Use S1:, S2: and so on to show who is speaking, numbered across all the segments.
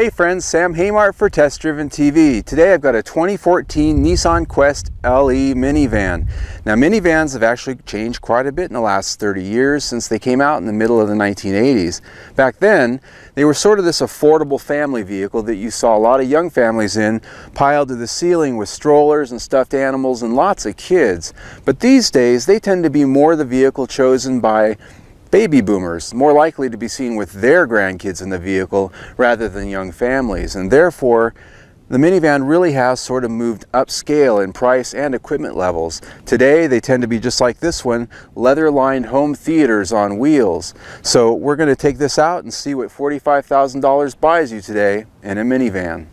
S1: Hey friends, Sam Haymart for Test Driven TV. Today I've got a 2014 Nissan Quest LE minivan. Now minivans have actually changed quite a bit in the last 30 years since they came out in the middle of the 1980s. Back then, they were sort of this affordable family vehicle that you saw a lot of young families in, piled to the ceiling with strollers and stuffed animals and lots of kids. But these days, they tend to be more the vehicle chosen by baby boomers, more likely to be seen with their grandkids in the vehicle rather than young families, and therefore the minivan really has sort of moved upscale in price and equipment levels. Today they tend to be just like this one, leather-lined home theaters on wheels. So we're going to take this out and see what $45,000 buys you today in a minivan.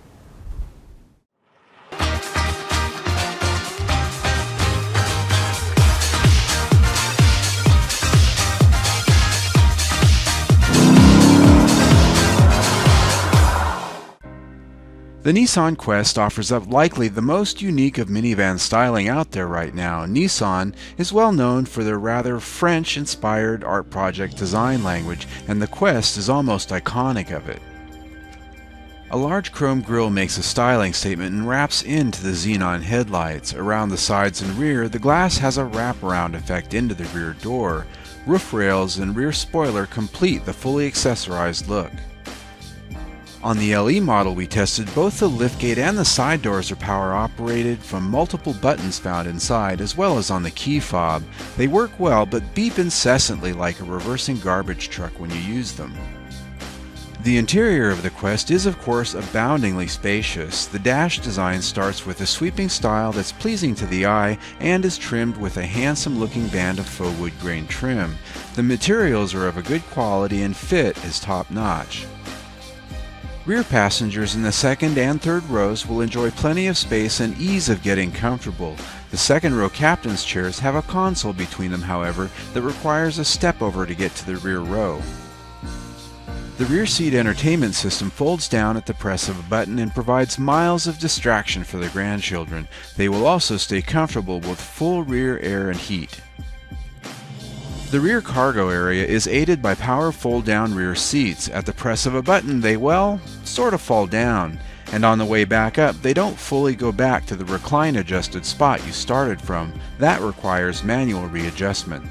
S1: The Nissan Quest offers up likely the most unique of minivan styling out there right now. Nissan is well known for their rather French-inspired art project design language, and the Quest is almost iconic of it. A large chrome grille makes a styling statement and wraps into the xenon headlights. Around the sides and rear, the glass has a wraparound effect into the rear door. Roof rails and rear spoiler complete the fully accessorized look. On the LE model we tested, both the liftgate and the side doors are power operated from multiple buttons found inside, as well as on the key fob. They work well but beep incessantly like a reversing garbage truck when you use them. The interior of the Quest is of course aboundingly spacious. The dash design starts with a sweeping style that's pleasing to the eye and is trimmed with a handsome looking band of faux wood grain trim. The materials are of a good quality and fit is top notch. Rear passengers in the second and third rows will enjoy plenty of space and ease of getting comfortable. The second row captain's chairs have a console between them, however, that requires a step over to get to the rear row. The rear seat entertainment system folds down at the press of a button and provides miles of distraction for the grandchildren. They will also stay comfortable with full rear air and heat. The rear cargo area is aided by power fold-down rear seats. At the press of a button, they, well, sort of fall down. And on the way back up, they don't fully go back to the recline-adjusted spot you started from. That requires manual readjustment.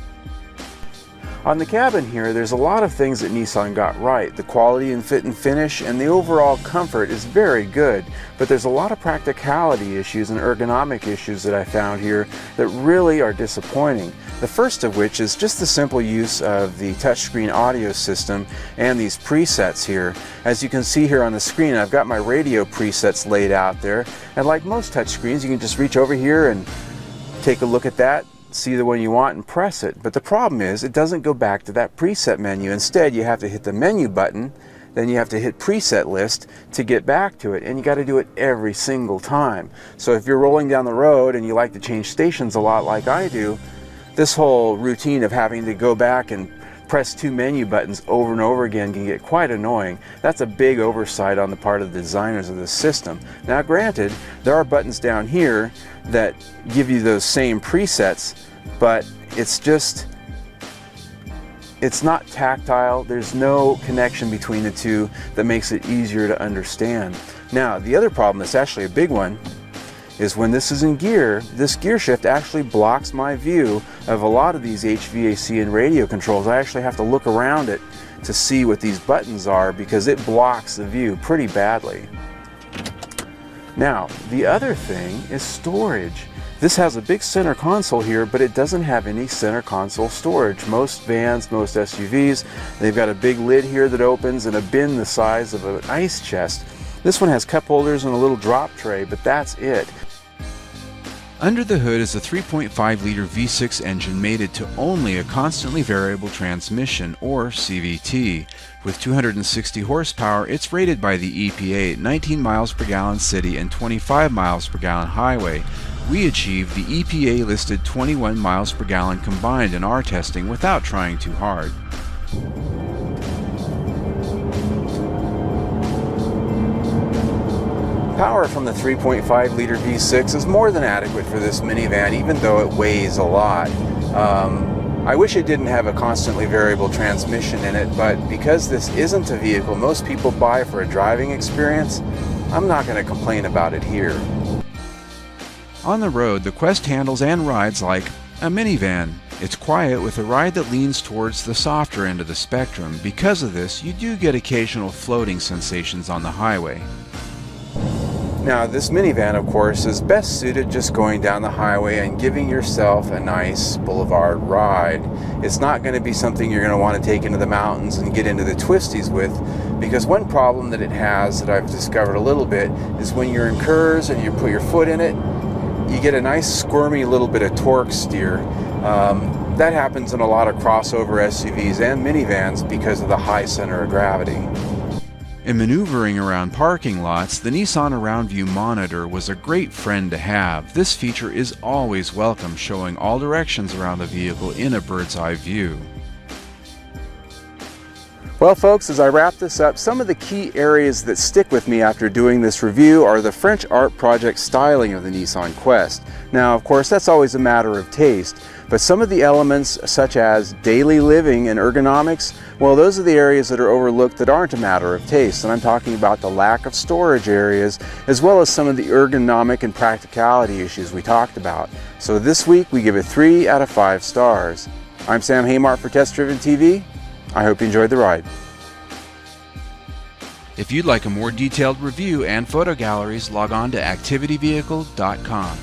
S1: On the cabin here, there's a lot of things that Nissan got right. The quality and fit and finish and the overall comfort is very good, but there's a lot of practicality issues and ergonomic issues that I found here that really are disappointing. The first of which is just the simple use of the touchscreen audio system and these presets here. As you can see here on the screen, I've got my radio presets laid out there, and like most touchscreens, you can just reach over here and take a look at that, see the one you want and press it. But the problem is it doesn't go back to that preset menu. Instead, you have to hit the menu button, then you have to hit preset list to get back to it, and you got to do it every single time. So if you're rolling down the road and you like to change stations a lot like I do, this whole routine of having to go back and press two menu buttons over and over again can get quite annoying. That's a big oversight on the part of the designers of the system. Now granted, there are buttons down here that give you those same presets, but it's not tactile. There's no connection between the two that makes it easier to understand. Now the other problem that's actually a big one is when this is in gear, this gear shift actually blocks my view of a lot of these HVAC and radio controls. I actually have to look around it to see what these buttons are because it blocks the view pretty badly. Now, the other thing is storage. This has a big center console here, but it doesn't have any center console storage. Most vans, most SUVs, they've got a big lid here that opens and a bin the size of an ice chest. This one has cup holders and a little drop tray, but that's it. Under the hood is a 3.5-liter V6 engine mated to only a constantly variable transmission, or CVT. With 260 horsepower, it's rated by the EPA at 19 miles per gallon city and 25 miles per gallon highway. We achieved the EPA-listed 21 miles per gallon combined in our testing without trying too hard. Power from the 3.5-liter V6 is more than adequate for this minivan, even though it weighs a lot. I wish it didn't have a constantly variable transmission in it, but because this isn't a vehicle most people buy for a driving experience, I'm not going to complain about it here. On the road, the Quest handles and rides like a minivan. It's quiet with a ride that leans towards the softer end of the spectrum. Because of this, you do get occasional floating sensations on the highway. Now, this minivan, of course, is best suited just going down the highway and giving yourself a nice boulevard ride. It's not going to be something you're going to want to take into the mountains and get into the twisties with, because one problem that it has that I've discovered a little bit is when you're in curves and you put your foot in it, you get a nice squirmy little bit of torque steer. That happens in a lot of crossover SUVs and minivans because of the high center of gravity. In maneuvering around parking lots, the Nissan Around View monitor was a great friend to have. This feature is always welcome, showing all directions around the vehicle in a bird's eye view. Well folks, as I wrap this up, some of the key areas that stick with me after doing this review are the French art project styling of the Nissan Quest. Now, of course, that's always a matter of taste, but some of the elements such as daily living and ergonomics, well, those are the areas that are overlooked that aren't a matter of taste. And I'm talking about the lack of storage areas, as well as some of the ergonomic and practicality issues we talked about. So this week, we give it 3 out of 5 stars. I'm Sam Haymart for Test Driven TV. I hope you enjoyed the ride. If you'd like a more detailed review and photo galleries, log on to activityvehicle.com.